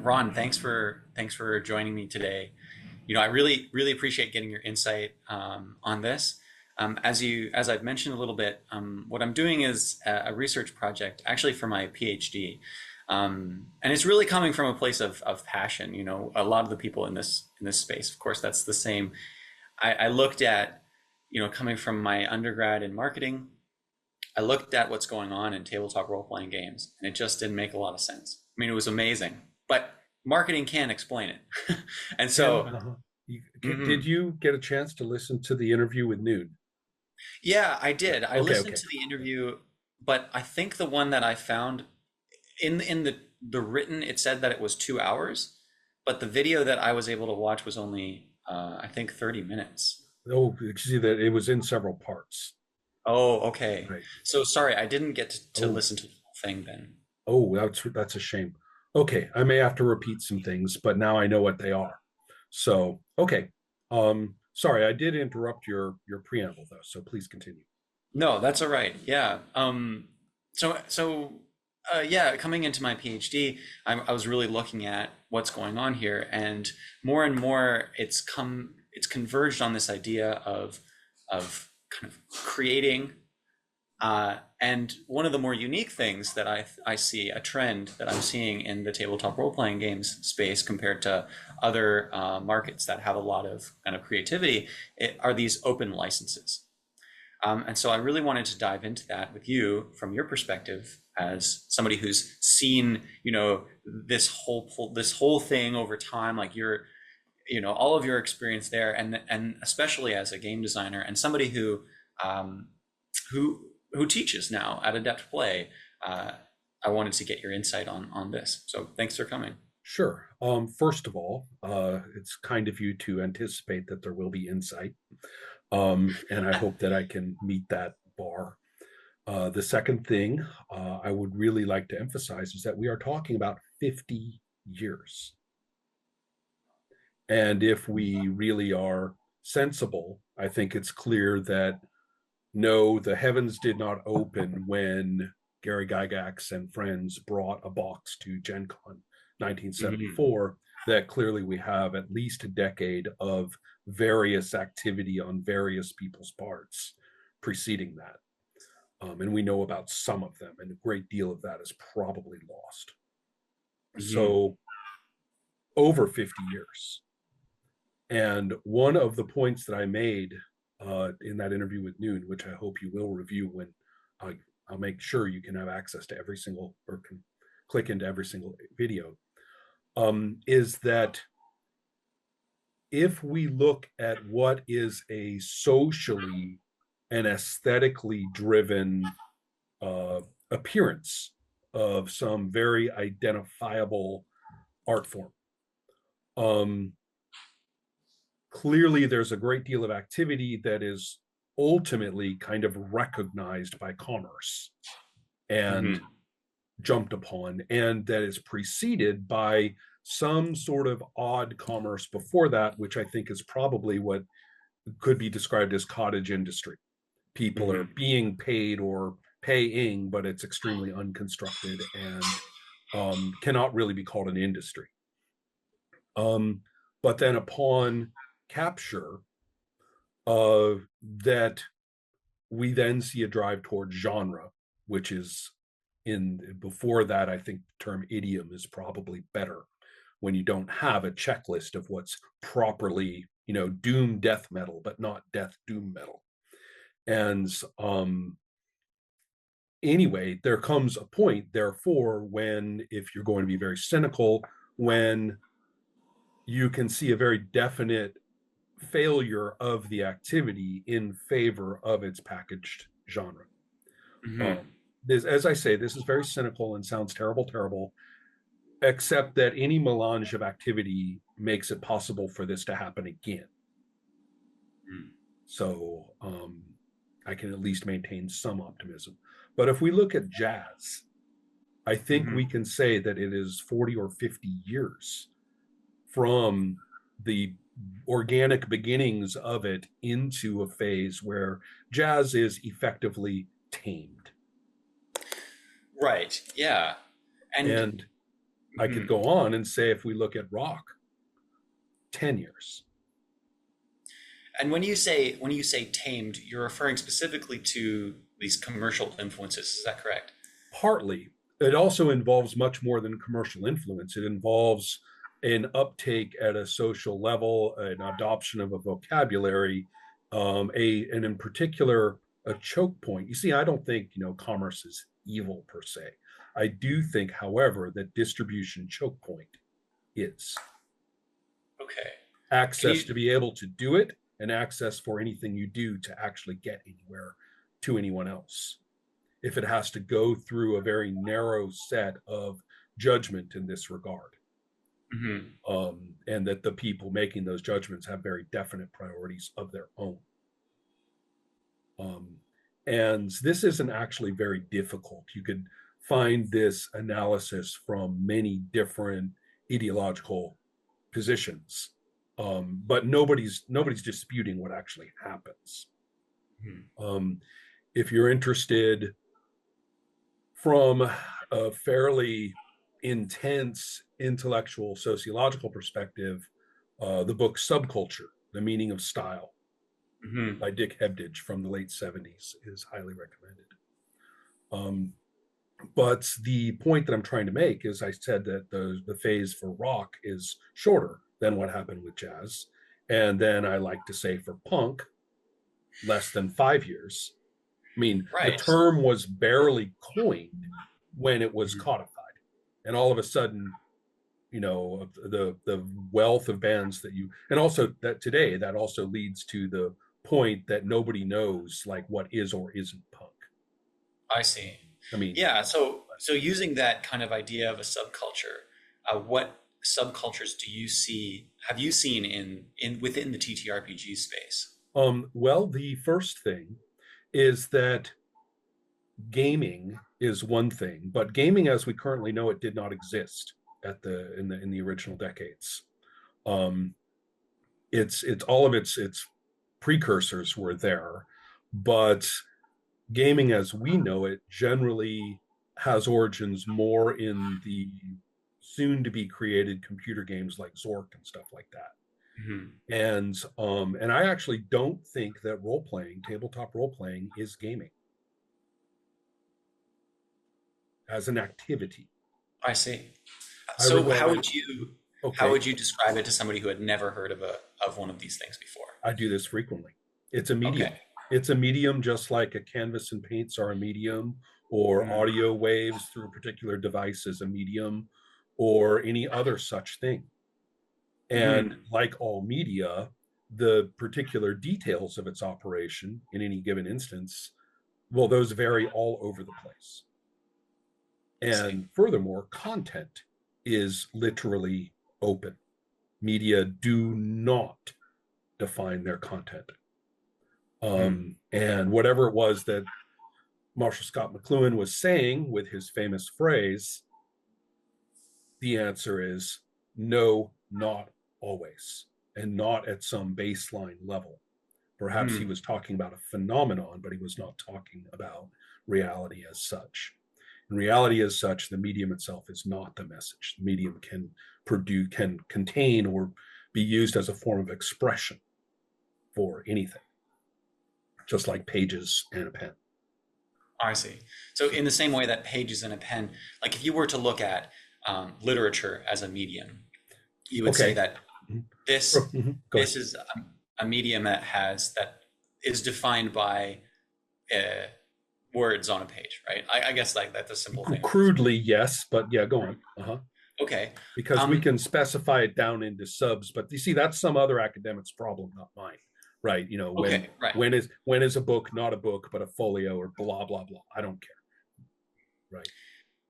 Ron, thanks for joining me today. I really appreciate getting your insight on this. As I've mentioned a little bit, what I'm doing is a research project, actually for my PhD, and it's really coming from a place of passion. A lot of the people in this space, of course, that's the same. I looked at, coming from my undergrad in marketing, I looked at what's going on in tabletop role-playing games, and it just didn't make a lot of sense. I mean, it was amazing, but marketing can't explain it. And And so, did mhm. you get a chance to listen to the interview with Noon? Yeah, I did. I Okay, listened okay. to the interview, but I think the one that I found in the written, it said that it was 2 hours, but the video that I was able to watch was only I think 30 minutes. Oh, you see that it was in several parts. Oh, okay. Right. So sorry, I didn't get to Oh, listen to the whole thing then. oh, that's a shame. Okay, I may have to repeat some things, but now I know what they are. So, okay. Sorry, I did interrupt your preamble though, so please continue. No, that's all right. Yeah. Yeah, coming into my PhD, I was really looking at what's going on here, and more, it's converged on this idea of kind of creating. And one of the more unique things that I see, a trend that I'm seeing in the tabletop role playing games space compared to other markets that have a lot of kind of creativity, are these open licenses. And so I really wanted to dive into that with you from your perspective as somebody who's seen, this whole thing over time, like all of your experience there, and especially as a game designer and somebody um, who teaches now at Adept Play. Uh, I wanted to get your insight on this. So thanks for coming. Sure. First of all, it's kind of you to anticipate that there will be insight. And I hope that I can meet that bar. The second thing I would really like to emphasize is that we are talking about 50 years. And if we really are sensible, I think it's clear that no, the heavens did not open when Gary Gygax and friends brought a box to Gen Con Mhm. 1974. That clearly we have at least a decade of various activity on various people's parts preceding that. And we know about some of them, and a great deal of that is probably lost. Mhm. So, over 50 years. And one of the points that I made in that interview with Noon, which I hope you will review when I, I'll make sure you can have access to every single or can click into every single video, is that if we look at what is a socially and aesthetically driven uh, appearance of some very identifiable art form, um, clearly there's a great deal of activity that is ultimately kind of recognized by commerce and Mhm. jumped upon, and that is preceded by some sort of odd commerce before that, which I think is probably what could be described as cottage industry. People are Mhm. being paid or paying, but it's extremely unconstructed and cannot really be called an industry. Um, but then upon capture, uh, that we then see a drive towards genre, which is in before that, I think the term idiom is probably better when you don't have a checklist of what's properly, doom death metal, but not death doom metal. And anyway, there comes a point, therefore, when if you're going to be very cynical, when you can see a very definite failure of the activity in favor of its packaged genre. Um, Mhm. as I say, this is very cynical and sounds terrible, terrible, except that any melange of activity makes it possible for this to happen again. So I can at least maintain some optimism. But if we look at jazz, I think we Mhm. can say that it is 40 or 50 years from the organic beginnings of it into a phase where jazz is effectively tamed. Right. Yeah. And And I could Mhm. go on and say, if we look at rock, 10 years. And when you say tamed, you're referring specifically to these commercial influences. Is that correct? Partly, it also involves much more than commercial influence. It involves an uptake at a social level, an adoption of a vocabulary, and in particular, a choke point. You see, I don't think commerce is evil per se. I do think, however, that distribution choke point is Okay. Can access you? to be able to do it and access for anything you do to actually get anywhere to anyone else. If it has to go through a very narrow set of judgment in this regard, Mhm. and that the people making those judgments have very definite priorities of their own. Um, and this isn't actually very difficult. You could find this analysis from many different ideological positions, but nobody's disputing what actually happens. Mhm. Um, if you're interested from a fairly intense intellectual sociological perspective, the book Subculture: The Meaning of Style Mhm. by Dick Hebdige from the late 70s is highly recommended. Um, but the point that I'm trying to make is I said that the phase for rock is shorter than what happened with jazz. And then I like to say for punk, less than 5 years. I mean, the Right. term was barely coined when it was Mhm. codified. And all of a sudden, the wealth of bands that you, and also that today, that also leads to the point that nobody knows like what is or isn't punk. I see. I mean, Yeah. So using that kind of idea of a subculture, what subcultures do you see? Have you seen in within the TTRPG space? well, the first thing is that gaming is one thing, but gaming as we currently know it did not exist in the original decades. Um, it's all of its precursors were there, but gaming as we know it generally has origins more in the soon to be created computer games like Zork and stuff like that. Mhm. And I actually don't think that tabletop role playing is gaming as an activity. I see. I So regard it. how Okay, would you describe it to somebody who had never heard of one of these things before? I do this frequently. It's a medium. Okay. It's a medium just like a canvas and paints are a medium, or Mhm. audio waves through a particular device is a medium, or any other such thing. And Mhm. like all media, the particular details of its operation in any given instance, well, those vary all over the place. I see. And furthermore, content is literally open. Media do not define their content. Mhm. And whatever it was that Marshall Scott McLuhan was saying with his famous phrase, the answer is no, not always, and not at some baseline level. Perhaps he Mhm. was talking about a phenomenon, but he was not talking about reality as such. In reality as such, the medium itself is not the message. The medium can contain or be used as a form of expression for anything, just like pages and a pen. I see. So in the same way that pages and a pen, like if you were to look at literature as a medium, you would say Okay. that Mhm. this Go ahead. this is a medium that is defined by uh, words on a page, right? I guess like that's a simple thing. Crudely, yes, but yeah, go on. Uh-huh. Okay. Because we Um, can specify it down into subs, but you see, that's some other academic's problem, not mine. Right? okay. Right. When is a book not a book but a folio or blah blah blah? I don't care. Right?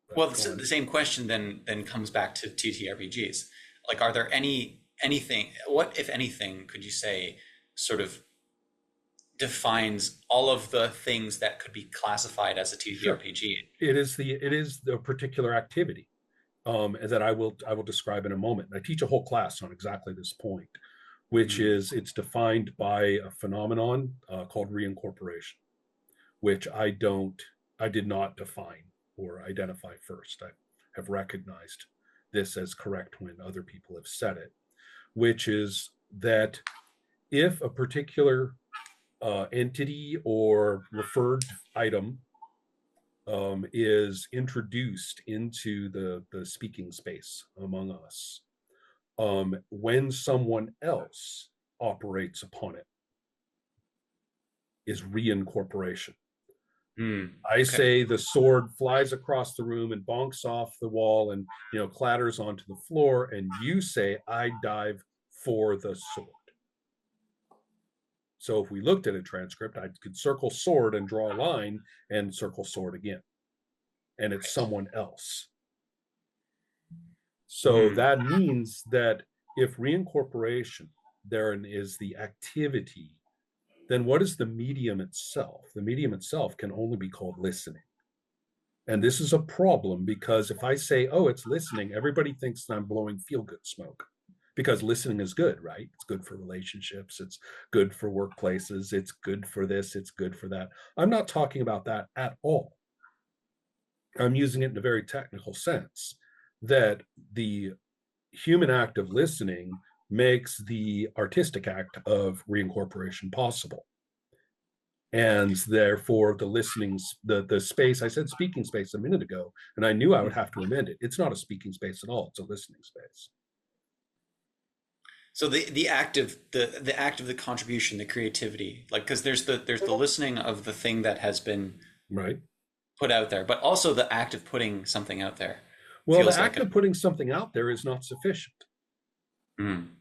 But Well, go on. the same question then comes back to TTRPGs. Like, are there anything? What, if anything, could you say sort of defines all of the things that could be classified as a Sure. TTRPG? It is the particular activity, that I will describe in a moment. And I teach a whole class on exactly this point, which Mhm. is it's defined by a phenomenon called reincorporation, which I did not define or identify first. I have recognized this as correct when other people have said it, which is that if a particular entity or referred item is introduced into the speaking space among us, when someone else operates upon it, is reincorporation. I Okay. say the sword flies across the room and bonks off the wall and clatters onto the floor, and you say I dive for the sword. So if we looked at a transcript, I could circle sword and draw a line and circle sword again, and it's someone else. So that means that if reincorporation therein is the activity, then what is the medium itself? The medium itself can only be called listening. And this is a problem because if I say, oh, it's listening, everybody thinks that I'm blowing feel-good smoke, because listening is good, right? It's good for relationships. It's good for workplaces. It's good for this. It's good for that. I'm not talking about that at all. I'm using it in a very technical sense, that the human act of listening makes the artistic act of reincorporation possible. And therefore the listenings, the space, I said speaking space a minute ago, and I knew I would have to amend it. It's not a speaking space at all. It's a listening space. So the act of the act of the contribution, the creativity, like, because there's the listening of the thing that has been Right. put out there, but also the act of putting something out there Well, the feels like act a. of putting something out there is not sufficient. Mm.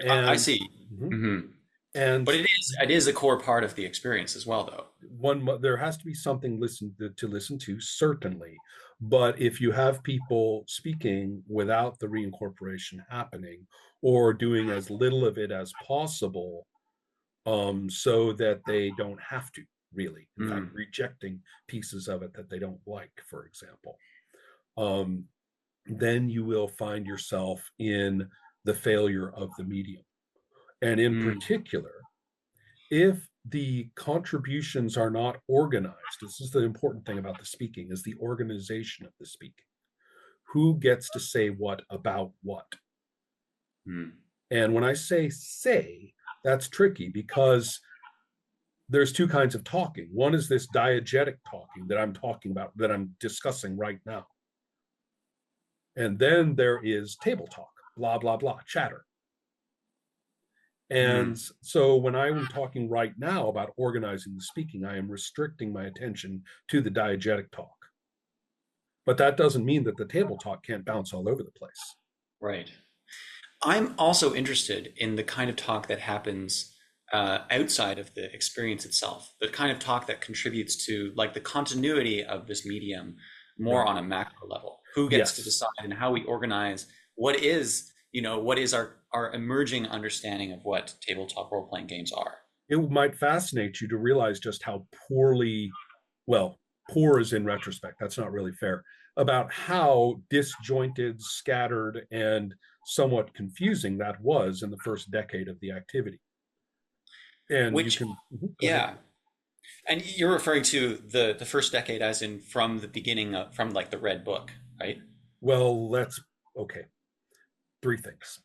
I And see. mhm. Hmm. And But it is a core part of the experience as well, though. there has to be something to listen to, certainly. But if you have people speaking without the reincorporation happening, or doing as little of it as possible, so that they don't have to, really, in fact, Mm. rejecting pieces of it that they don't like, for example, um, then you will find yourself in the failure of the medium. And in Mm. particular, if the contributions are not organized, this is the important thing about the speaking, is the organization of the speaking. Who gets to say what about what? Mm. And when I say, that's tricky because there's two kinds of talking. One is this diegetic talking that I'm talking about, that I'm discussing right now. And then there is table talk, blah, blah, blah, chatter. And Mm. so when I'm talking right now about organizing the speaking, I am restricting my attention to the diegetic talk. But that doesn't mean that the table talk can't bounce all over the place. Right. I'm also interested in the kind of talk that happens outside of the experience itself, the kind of talk that contributes to, like, the continuity of this medium more Right. on a macro level. Who gets to Yes. decide and how we organize what is our emerging understanding of what tabletop role-playing games are. It might fascinate you to realize just how poorly, well, poor is in retrospect, that's not really fair, about how disjointed, scattered, and somewhat confusing that was in the first decade of the activity. And you Which, can go ahead. yeah, and you're referring to the first decade as in from the beginning of, from like the Red Book, right? Well, let's, okay, three things.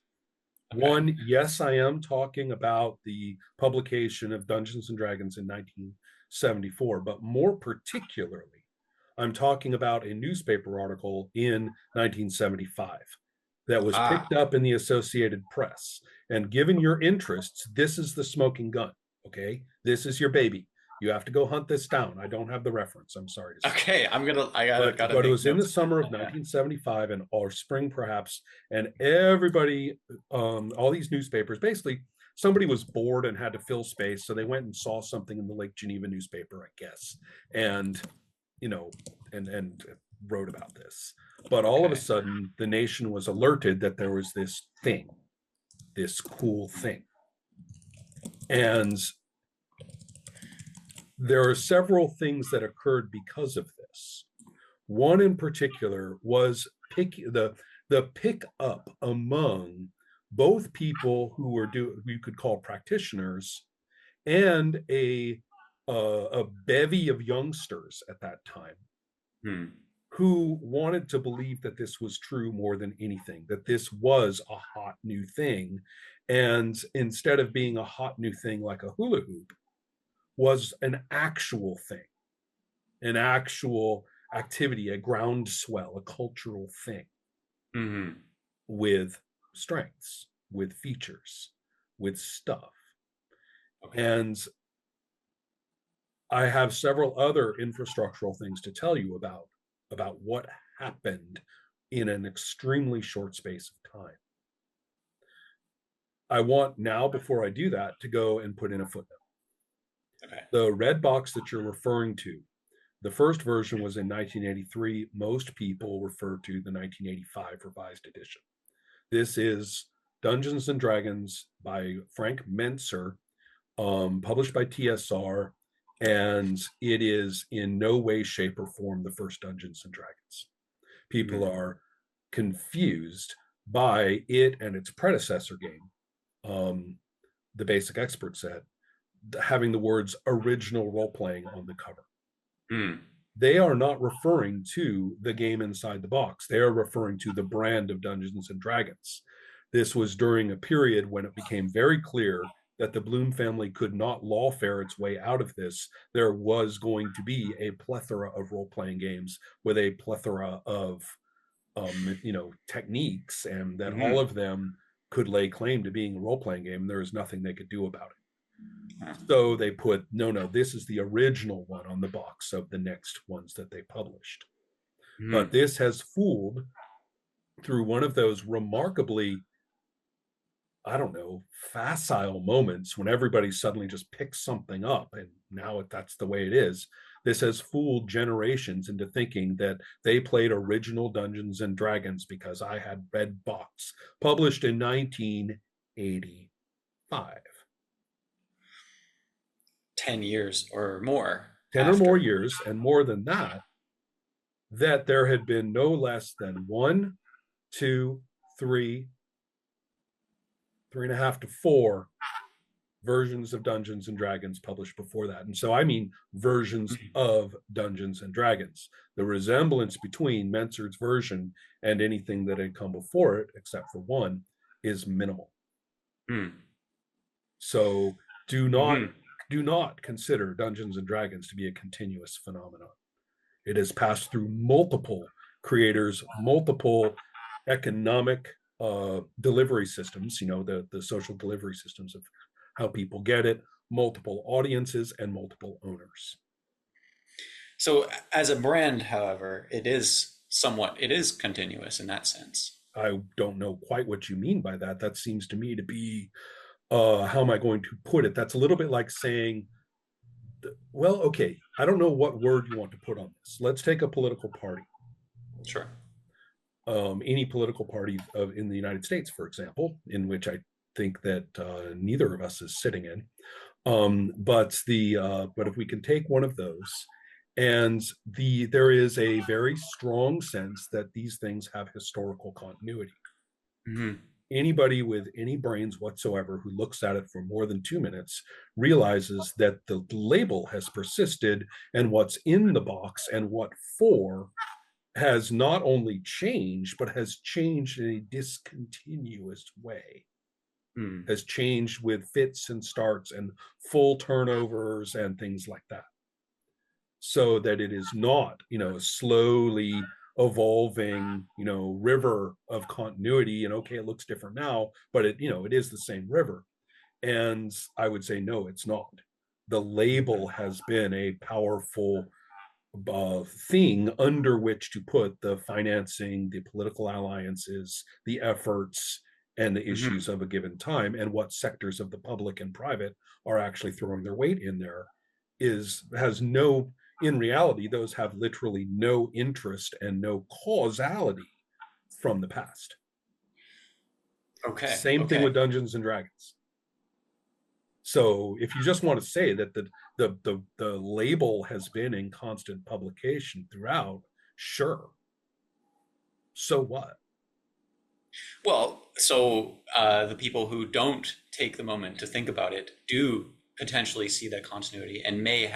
Okay. One, yes, I am talking about the publication of Dungeons and Dragons in 1974, but more particularly, I'm talking about a newspaper article in 1975 that was Ah, picked up in the Associated Press. And given your interests, this is the smoking gun. Okay. This is your baby. You have to go hunt this down. I don't have the reference. I'm sorry to say. okay. I gotta But gotta it make was in the notes of summer of that. 1975 and or spring perhaps, and everybody, all these newspapers, basically somebody was bored and had to fill space, so they went and saw something in the Lake Geneva newspaper, I guess, and you know, and wrote about this. But Yeah. all of a Okay. sudden, the nation was alerted that there was this thing, this cool thing, and there are several things that occurred because of this. One in particular was the pick up among both people who were you could call practitioners, and a bevy of youngsters at that time Hmm. who wanted to believe that this was true more than anything, that this was a hot new thing. And instead of being a hot new thing like a hula hoop, was an actual thing, an actual activity, a groundswell, a cultural thing Hmm. with strengths, with features, with stuff. Okay. And I have several other infrastructural things to tell you about what happened in an extremely short space of time. I want now, before I do that, to go and put in a footnote. Okay. The red box that you're referring to, the first version was in 1983. Most people refer to the 1985 revised edition. This is Dungeons and Dragons by Frank Mentzer, published by TSR, and it is in no way, shape, or form the first Dungeons and Dragons. People Hmm. are confused by it and its predecessor game, the Basic Expert Set, having the words original role playing on the cover. Mm. They are not referring to the game inside the box. They are referring to the brand of Dungeons and Dragons. This was during a period when it became very clear that the Bloom family could not lawfare its way out of this. There was going to be a plethora of role-playing games with a plethora of techniques, and that all Hmm. of them could lay claim to being a role-playing game. And there is nothing they could do about it. Uh, So they put, no, this is the original one on the box of the next ones that they published. But mm. this has fooled through one of those remarkably, I don't know, facile moments when everybody suddenly just picks something up and now that's the way it is. This has fooled generations into thinking that they played original Dungeons and Dragons because I had Red Box, published in 1985. 10 years or more 10 or more after. years, and more than that, that there had been no less than one, two, three, three and a half to four versions of Dungeons and Dragons published before that. And so I mean versions of Dungeons and Dragons. The resemblance between Mentzer's version and anything that had come before it, except for one, is minimal. Mm. So do not Hmm. do not consider Dungeons and Dragons to be a continuous phenomenon. It has passed through multiple creators, multiple economic delivery systems, the social delivery systems of how people get it, multiple audiences, and multiple owners. So as a brand, however, it is continuous in that sense. I don't know quite what you mean by that. That seems to me to be, how am I going to put it? That's a little bit like saying, well, okay, I don't know what word you want to put on this. Let's take a political party. Sure. Any political party in the United States, for example, in which I think that neither of us is sitting in. But if we can take one of those, and there is a very strong sense that these things have historical continuity. Hmm. Anybody with any brains whatsoever who looks at it for more than 2 minutes realizes that the label has persisted, and what's in the box and what for has not only changed, but has changed in a discontinuous way, Mm. has changed with fits and starts and full turnovers and things like that. So that it is not, a slowly evolving, river of continuity. And okay, it looks different now, but it is the same river. And I would say, no, it's not. The label has been a powerful thing under which to put the financing, the political alliances, the efforts, and the Hmm. issues of a given time, and what sectors of the public and private are actually throwing their weight in there has no, in reality, those have literally no interest and no causality from the past. Okay. Same thing Okay. with Dungeons and Dragons. So if you just want to say that the label has been in constant publication throughout, sure. So what? Well, so the people who don't take the moment to think about it do potentially see that continuity and may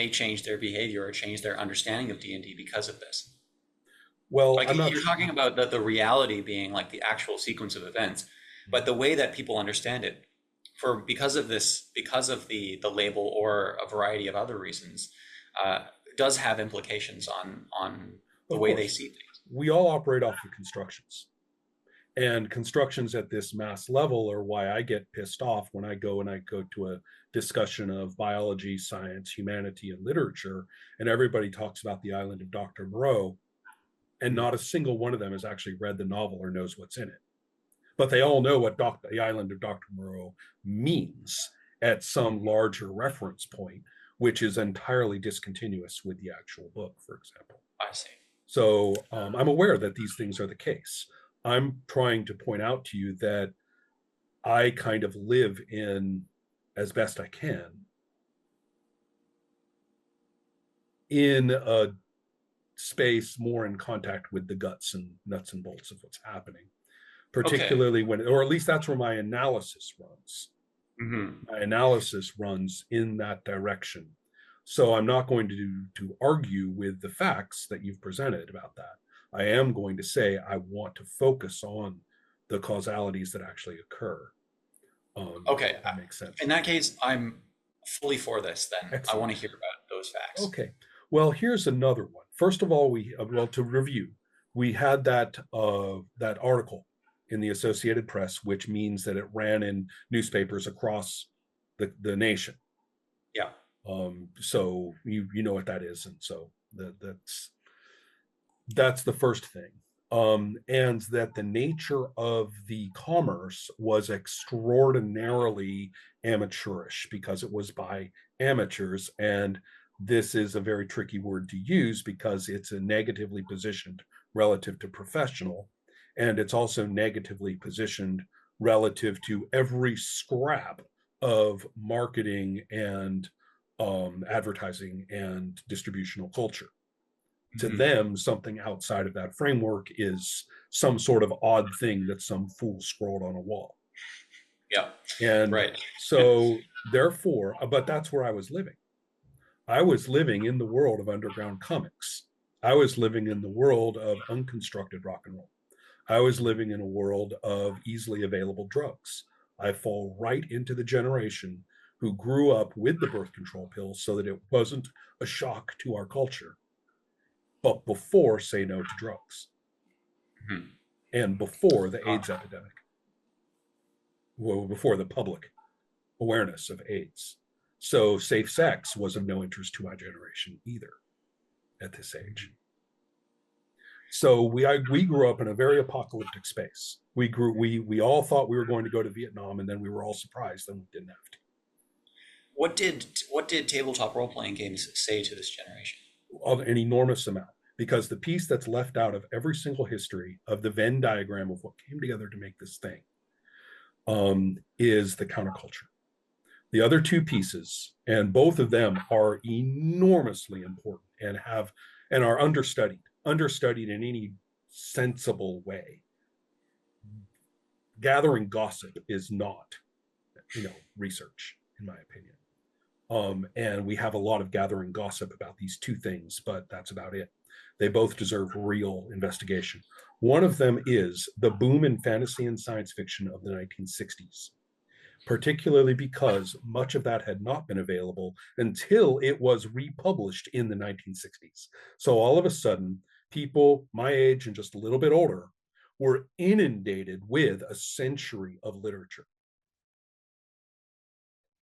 change their behavior or change their understanding of D&D because of this. Well, Like I'm not. you're talking about the reality being like the actual sequence of events, but the way that people understand it, for because of this, because of the label or a variety of other reasons, uh, does have implications on the Of way they course, see things. we all operate off of constructions. And constructions at this mass level are why I get pissed off when I go to a discussion of biology, science, humanity, and literature, and everybody talks about the island of Dr. Moreau, and Mhm. not a single one of them has actually read the novel or knows what's in it. But they all know what the island of Dr. Moreau means at some larger reference point, which is entirely discontinuous with the actual book, for example. I see. So I'm aware that these things are the case. I'm trying to point out to you that I kind of live in, as best I can, in a space more in contact with the guts and nuts and bolts of what's happening, Okay. particularly when, or at least that's where my analysis runs. Hmm. My analysis runs in that direction. So I'm not going to argue with the facts that you've presented about that. I am going to say I want to focus on the causalities that actually occur. Okay. If that makes In sense. that case, I'm fully for this then. I want Excellent. to hear about those facts. Okay. Well, here's another one. First of all, well, to review, we had that article in the Associated Press, which means that it ran in newspapers across the nation. Yeah. So you know what that is, and so that's the first thing. And that the nature of the commerce was extraordinarily amateurish because it was by amateurs. And this is a very tricky word to use because it's a negatively positioned relative to professional. And it's also negatively positioned relative to every scrap of marketing and advertising and distributional culture. To Hmm. them, something outside of that framework is some sort of odd thing that some fool scrolled on a wall. Yeah. And Right. so, therefore, but that's where I was living. I was living in the world of underground comics. I was living in the world of unconstructed rock and roll. I was living in a world of easily available drugs. I fall right into the generation who grew up with the birth control pill so that it wasn't a shock to our culture, but before say no to drugs Mhm. and before the Uh, AIDS epidemic, well, before the public awareness of AIDS. So safe sex was of no interest to my generation either at this age. So we grew up in a very apocalyptic space. We all thought we were going to go to Vietnam, and then we were all surprised that we didn't have to. what did tabletop role playing games say to this generation? Of an enormous amount, because the piece that's left out of every single history of the Venn diagram of what came together to make this thing is the counterculture. The other two pieces, and both of them are enormously important and are understudied in any sensible way. Gathering gossip is not, research, in my opinion. And we have a lot of gathering gossip about these two things, but that's about it. They both deserve real investigation. One of them is the boom in fantasy and science fiction of the 1960s, particularly because much of that had not been available until it was republished in the 1960s. So all of a sudden, people my age and just a little bit older were inundated with a century of literature,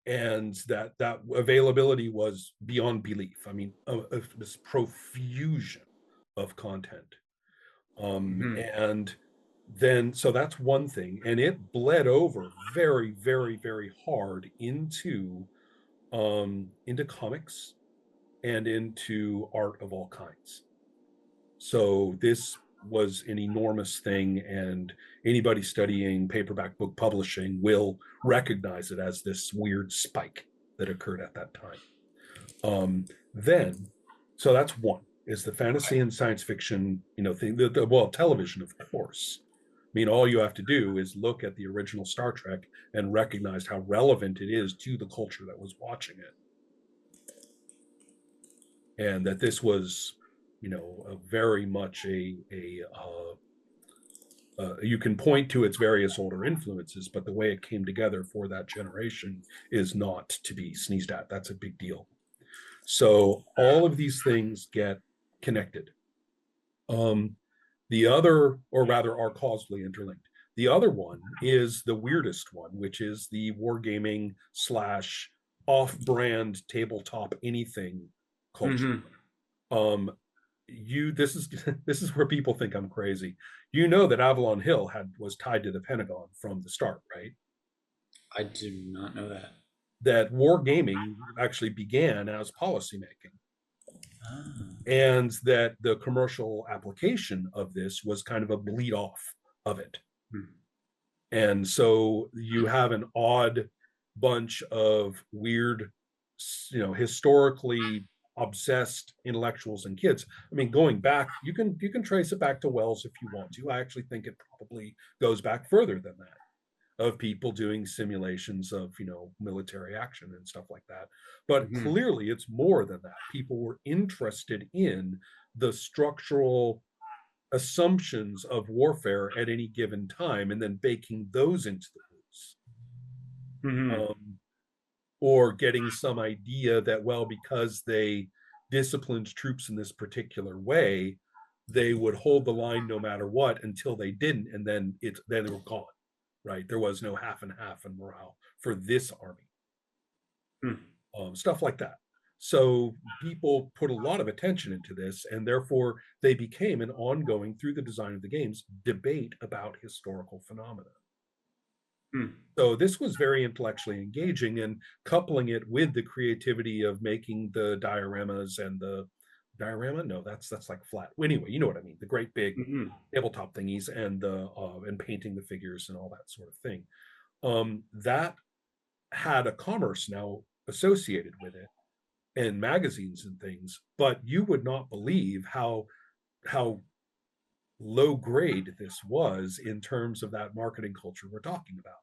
and that availability was beyond belief. I mean, this profusion of content. Hmm. And then so that's one thing, and it bled over very, very, very hard into comics and into art of all kinds. So this was an enormous thing, and anybody studying paperback book publishing will recognize it as this weird spike that occurred at that time. Then, so that's one, is the fantasy and science fiction, thing. Well, television, of course. I mean, all you have to do is look at the original Star Trek and recognize how relevant it is to the culture that was watching it, and that this was a very much you can point to its various older influences, but the way it came together for that generation is not to be sneezed at. That's a big deal. So all of these things get connected. The other, or rather, are causally interlinked. The other one is the weirdest one, which is the wargaming slash off-brand tabletop anything culture. Mm-hmm. This is this is where people think I'm crazy. You know that Avalon Hill was tied to the Pentagon from the start, right? I do not know that. That wargaming actually began as policymaking, Ah. and that the commercial application of this was kind of a bleed off of it. Hmm. And so you have an odd bunch of weird, historically obsessed intellectuals and kids. I mean, going back, you can trace it back to Wells if you want to. I actually think it probably goes back further than that, of people doing simulations of military action and stuff like that. But Mm-hmm. clearly it's more than that. People were interested in the structural assumptions of warfare at any given time and then baking those into the rules. Mm-hmm. Or getting some idea that, well, because they disciplined troops in this particular way, they would hold the line no matter what until they didn't, and then they were gone. Right? There was no half and half in morale for this army. Stuff like that. So people put a lot of attention into this, and therefore they became an ongoing, through the design of the games, debate about historical phenomena. Hmm. So this was very intellectually engaging, and coupling it with the creativity of making the dioramas and the diorama. No, that's like flat. Anyway, you know what I mean. The great big Mm-hmm. tabletop thingies and the and painting the figures and all that sort of thing. That had a commerce now associated with it, and magazines and things. But you would not believe how low grade this was in terms of that marketing culture we're talking about.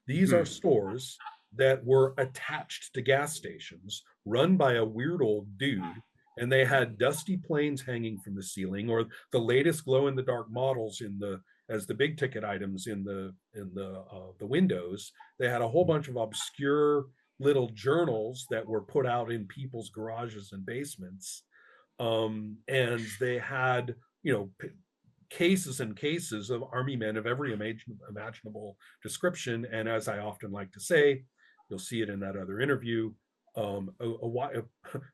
These are Hmm. stores that were attached to gas stations run by a weird old dude, and they had dusty planes hanging from the ceiling, or the latest glow in the dark models in the as the big ticket items in the windows. They had a whole bunch of obscure little journals that were put out in people's garages and basements, and they had cases and cases of army men of every imaginable description. And as I often like to say, you'll see it in that other interview,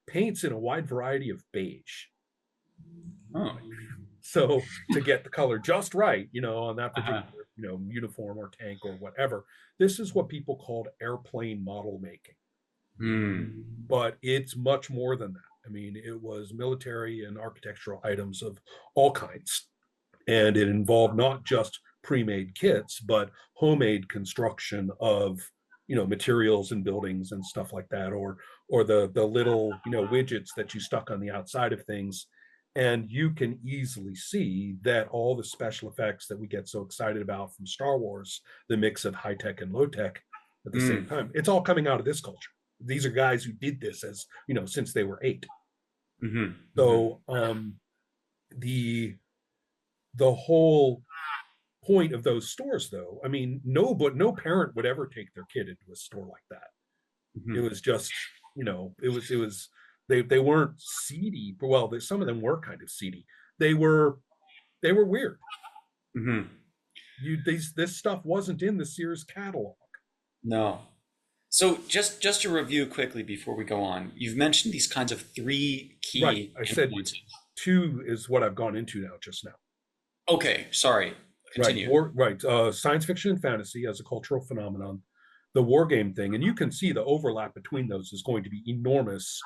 paints in a wide variety of beige. Oh. So to get the color just right, on that Uh-huh. particular, uniform or tank or whatever, this is what people called airplane model making. Hmm. But it's much more than that. I mean, it was military and architectural items of all kinds. And it involved not just pre-made kits, but homemade construction of materials and buildings and stuff like that, or the little widgets that you stuck on the outside of things. And you can easily see that all the special effects that we get so excited about from Star Wars, the mix of high tech and low tech at the same Hmm. time, it's all coming out of this culture. These are guys who did this as since they were 8. Mm-hmm. Mm-hmm. So the the whole point of those stores, though, I mean, no parent would ever take their kid into a store like that. It Mm-hmm. was just, it was they weren't seedy. Well, some of them were kind of seedy. They were weird. Mm-hmm. This stuff wasn't in the Sears catalog. No. So just to review quickly before we go on, you've mentioned these kinds of three Right. key I said influences. 2 is what I've gone into now, just now. Okay, sorry. Right. Continue. Science fiction and fantasy as a cultural phenomenon, the war game thing, and you can see the overlap between those is going to be enormous.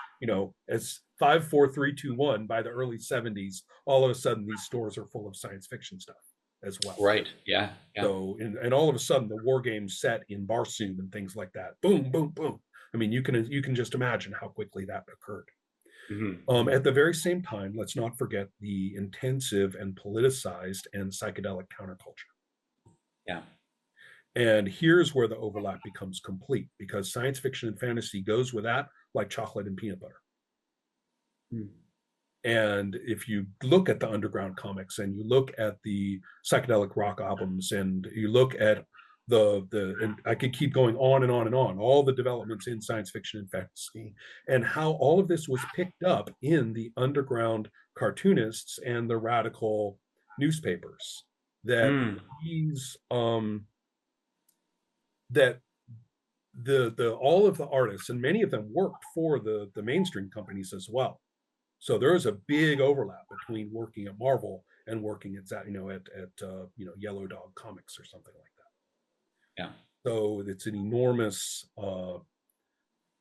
As 5, 4, 3, 2, 1 by the early 70s, all of a sudden these stores are full of science fiction stuff as well. Right. Yeah. Yeah. So, and all of a sudden the war games set in Barsoom and things like that. Boom, boom, boom. I mean, you can just imagine how quickly that occurred. Mm-hmm. At the very same time, let's not forget the intensive and politicized and psychedelic counterculture. Yeah. And here's where the overlap becomes complete, because science fiction and fantasy goes with that like chocolate and peanut butter. Mm. And if you look at the underground comics and you look at the psychedelic rock albums and you look at and I could keep going on and on and on, all the developments in science fiction and fantasy, and how all of this was picked up in the underground cartoonists and the radical newspapers, that Mm. these that the all of the artists, and many of them worked for the mainstream companies as well. So there is a big overlap between working at Marvel and working at Yellow Dog Comics or something like that. Yeah. So it's an enormous what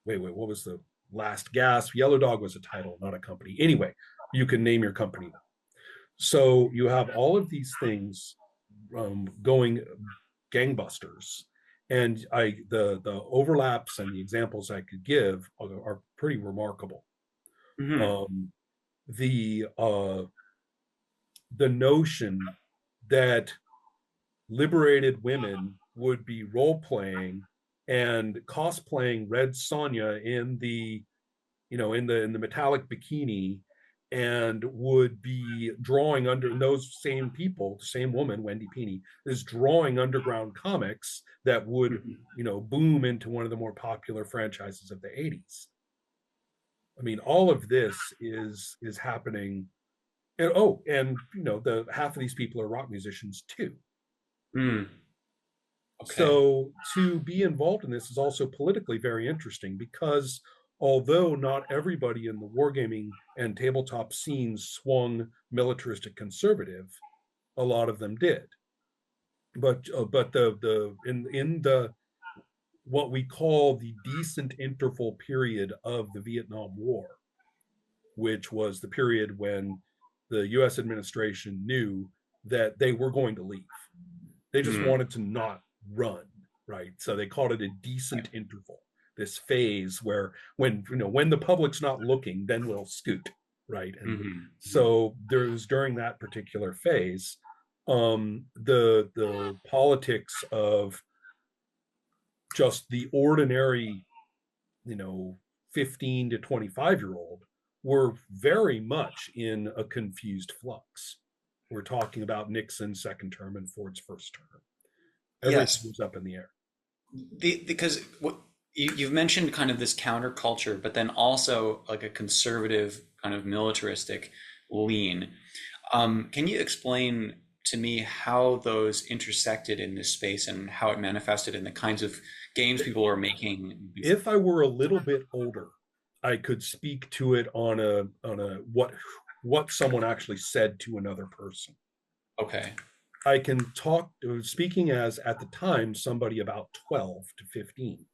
was the last gasp? Yellow Dog was a title, not a company. Anyway, you can name your company now. So you have all of these things going gangbusters, and the overlaps and the examples I could give are pretty remarkable. Hmm. Um, the the notion that liberated women would be role playing and cosplaying Red Sonja in the in the metallic bikini, and would be drawing under, and those same people, the same woman, Wendy Pini, is drawing underground comics that would Hmm. boom into one of the more popular franchises of the 80s. I mean, all of this is happening. And the half of these people are rock musicians too. Mm. Okay. So to be involved in this is also politically very interesting, because although not everybody in the wargaming and tabletop scenes swung militaristic conservative, a lot of them did. But the in the what we call the decent interval period of the Vietnam War, which was the period when the US administration knew that they were going to leave. They just Mm. wanted to not run, right? So they called it a decent interval, this phase where when the public's not looking, then we'll scoot, right? And Hmm. Hmm. so there was, during that particular phase, the politics of just the ordinary, you know, 15 to 25-year-old were very much in a confused flux. We're talking about Nixon's second term and Ford's first term. Everything Yes. was up in the air. Because what you've mentioned kind of this counterculture, but then also like a conservative kind of militaristic lean. Can you explain to me how those intersected in this space and how it manifested in the kinds of games people were making before? If I were a little bit older, I could speak to it on a what someone actually said to another person. Okay. I can talk, speaking as at the time somebody about 12 to 15.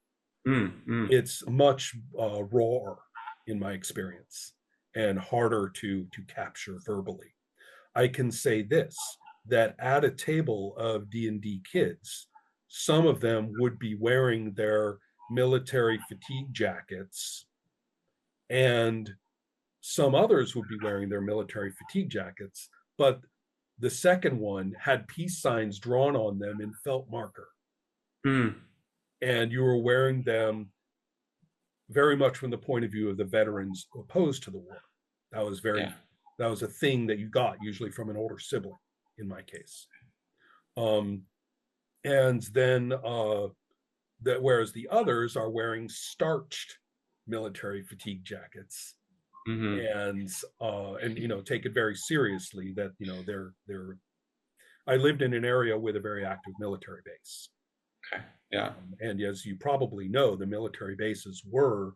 Mm, mm, It's much rawer in my experience and harder to capture verbally. I can say this, that at a table of D&D kids, some of them would be wearing their military fatigue jackets, and some others would be wearing their military fatigue jackets, but the second one had peace signs drawn on them in felt marker, mm. and you were wearing them very much from the point of view of the veterans opposed to the war. That was Yeah. a thing that you got usually from an older sibling, in my case. Um, and then that whereas the others are wearing starched military fatigue jackets, Hmm. and take it very seriously that they're I lived in an area with a very active military base. Okay. Yeah. And as you probably know, the military bases were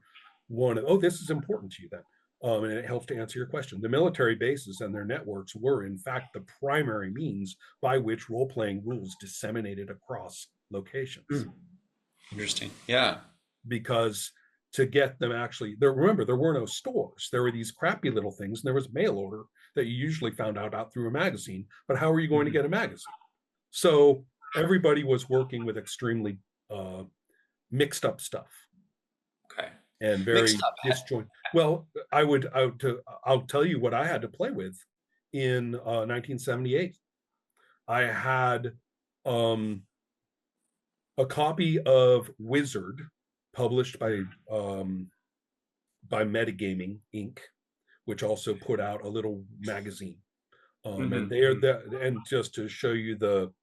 one of, oh, this is important to you then. And it helps to answer your question. The military bases and their networks were, in fact, the primary means by which role playing rules disseminated across locations. Mm. Interesting. Yeah. Because to get them actually there, remember, there were no stores. There were these crappy little things, and there was mail order that you usually found out about through a magazine. But how are you going to Mhm. get a magazine? So everybody was working with extremely uh, mixed up stuff Okay. and Mixed very up. disjoint. Well, I'll tell you what I had to play with in 1978. I had um, a copy of Wizard, published by Metagaming Inc., which also put out a little magazine. And Hmm. they are and just to show you the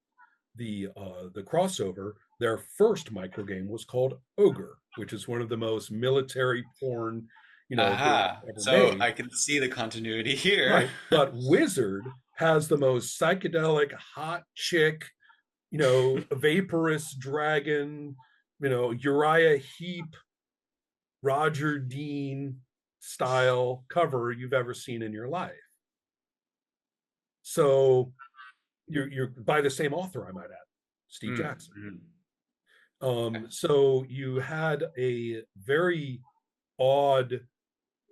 crossover, their first micro game was called Ogre, which is one of the most military porn, games Aha. ever So made. I can see the continuity here. Right. But Wizard has the most psychedelic, hot chick, vaporous dragon, Uriah Heep, Roger Dean style cover you've ever seen in your life. So you're by the same author, I might add, Steve Jackson. Mm-hmm. Okay. So you had a very odd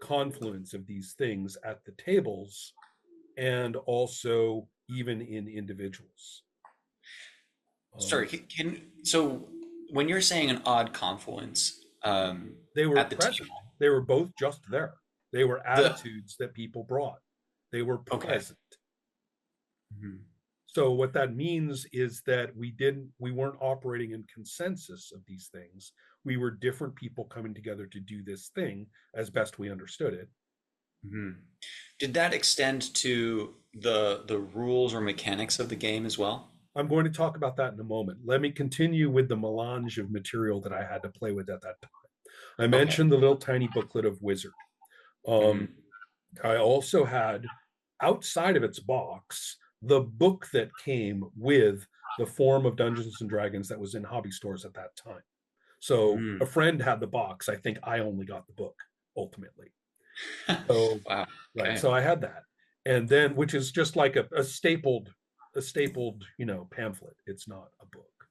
confluence of these things at the tables and also even in individuals. Sorry, so when you're saying an odd confluence They were at the present. table, They were both just there. They were the attitudes that people brought. They were okay. present. Mhm. So what that means is that we weren't operating in consensus of these things. We were different people coming together to do this thing as best we understood it. Mhm. Did that extend to the rules or mechanics of the game as well? I'm going to talk about that in a moment. Let me continue with the melange of material that I had to play with at that time. I Okay. mentioned the little tiny booklet of Wizard. Um, Hmm. I also had outside of its box the book that came with the form of Dungeons and Dragons that was in hobby stores at that time. So Hmm. a friend had the box. I think I only got the book ultimately. So Wow. right. Okay. So I had that. And then which is just like a stapled, pamphlet. It's not a book.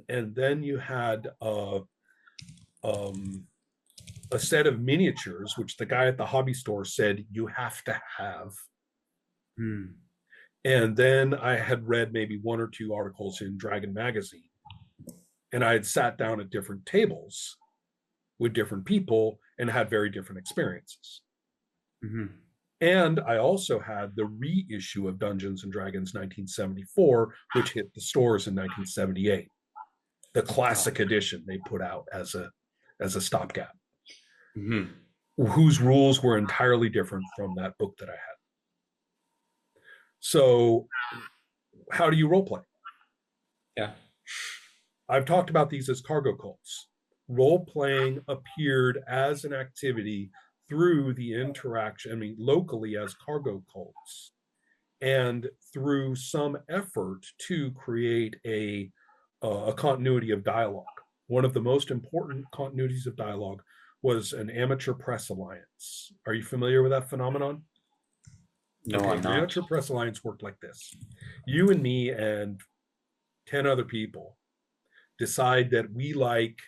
And then you had um a set of miniatures, which the guy at the hobby store said you have to have. Hmm. And then I had read maybe one or two articles in Dragon Magazine, and I had sat down at different tables with different people and had very different experiences. Hmm. And I also had the reissue of Dungeons and Dragons 1974, which hit the stores in 1978. The Wow. classic edition they put out as a stopgap, Hmm. whose rules were entirely different from that book that I had. So, how do you role play? Yeah. I've talked about these as cargo cults. Role playing appeared as an activity through the interaction, I mean, locally as cargo cults, and through some effort to create a continuity of dialogue. One of the most important continuities of dialogue was an amateur press alliance. Are you familiar with that phenomenon? No, Okay, I'm an not. amateur press alliance worked like this. You and me and 10 other people decide that we like,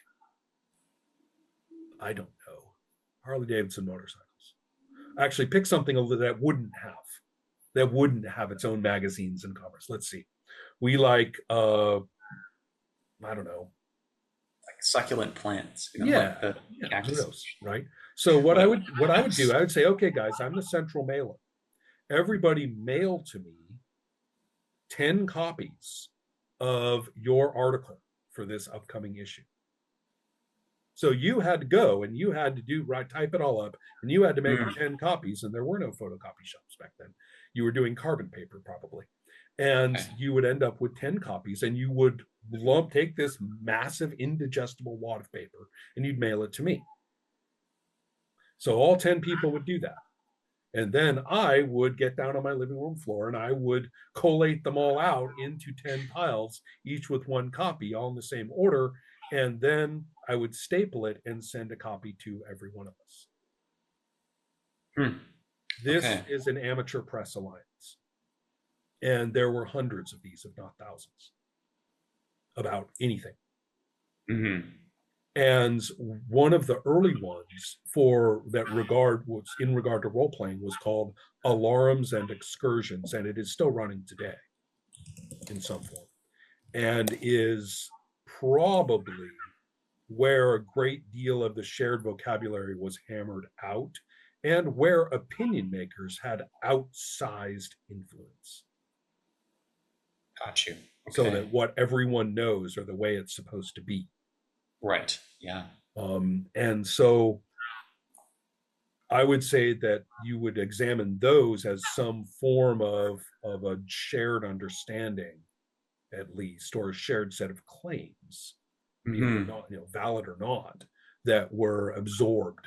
I don't know, Harley Davidson motorcycles. Actually, pick something that wouldn't have its own magazines and covers. Let's see. We like, I don't know. Like succulent plants, Yeah, like the yeah. Who cactus. knows, right? So what I Whatever. would what I would do, I would say, okay, guys, I'm the central mailer. Everybody mail to me 10 copies of your article for this upcoming issue. So you had to go and you had to type it all up, and you had to make Mm. 10 copies, and there were no photocopy shops back then. You were doing carbon paper probably. And Okay. you would end up with 10 copies, and you would take this massive indigestible wad of paper and you'd mail it to me. So all 10 people would do that. And then I would get down on my living room floor and I would collate them all out into 10 piles, each with one copy, all in the same order. And then I would staple it and send a copy to every one of us. Hmm. This Okay. is an amateur press alliance. And there were hundreds of these, if not thousands, about anything. Hmm. And one of the early ones for that regard was in regard to role playing was called Alarums and Excursions, and it is still running today in some form, and is probably where a great deal of the shared vocabulary was hammered out and where opinion makers had outsized influence. Got you. So Okay. that what everyone knows are the way it's supposed to be. Right. Yeah. And so I would say that you would examine those as some form of a shared understanding, at least, or a shared set of claims, be it or Hmm. not, valid or not, that were absorbed.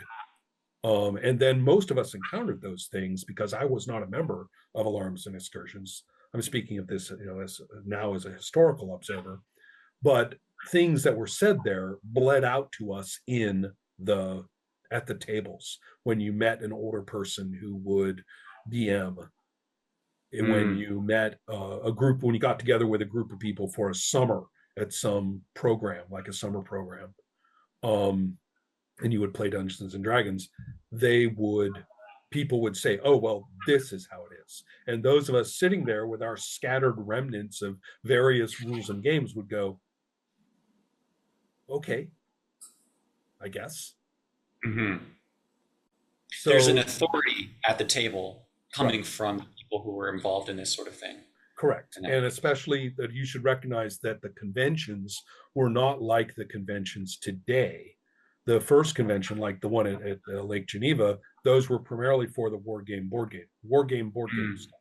And then most of us encountered those things because I was not a member of Alarms and Excursions. I'm speaking of this, as now as a historical observer, but things that were said there bled out to us in the at the tables when you met an older person who would DM, when Mm. you met a group, when you got together with a group of people for a summer at some program, like a summer program, um, and you would play Dungeons and Dragons, they would people would say, "Oh, well, this is how it is," and those of us sitting there with our scattered remnants of various rules and games would go, "Okay, I guess." Hmm. There's an So, authority at the table right, coming from the people who were involved in this sort of thing. correct. And that, And especially that you should recognize that the conventions were not like the conventions today. The first convention, like the one at Lake Geneva, those were primarily for the war game mm. stuff.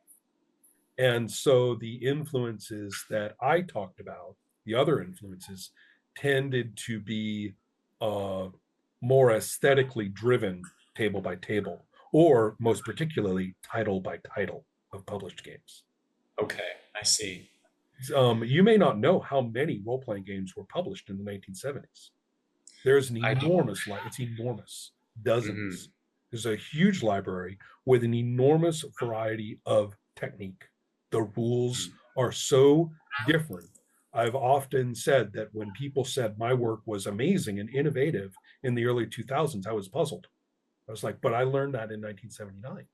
And so the influences that I talked about, the other influences, tended to be uh, more aesthetically driven, table by table, or most particularly title by title of published games. Okay, I see. You may not know how many role playing games were published in the 1970s. There's an I don't. enormous, it's enormous, Hmm. dozens. There's a huge library with an enormous variety of technique. The rules are so different. I've often said that when people said my work was amazing and innovative in the early 2000s, I was puzzled. I was like, but I learned that in 1979.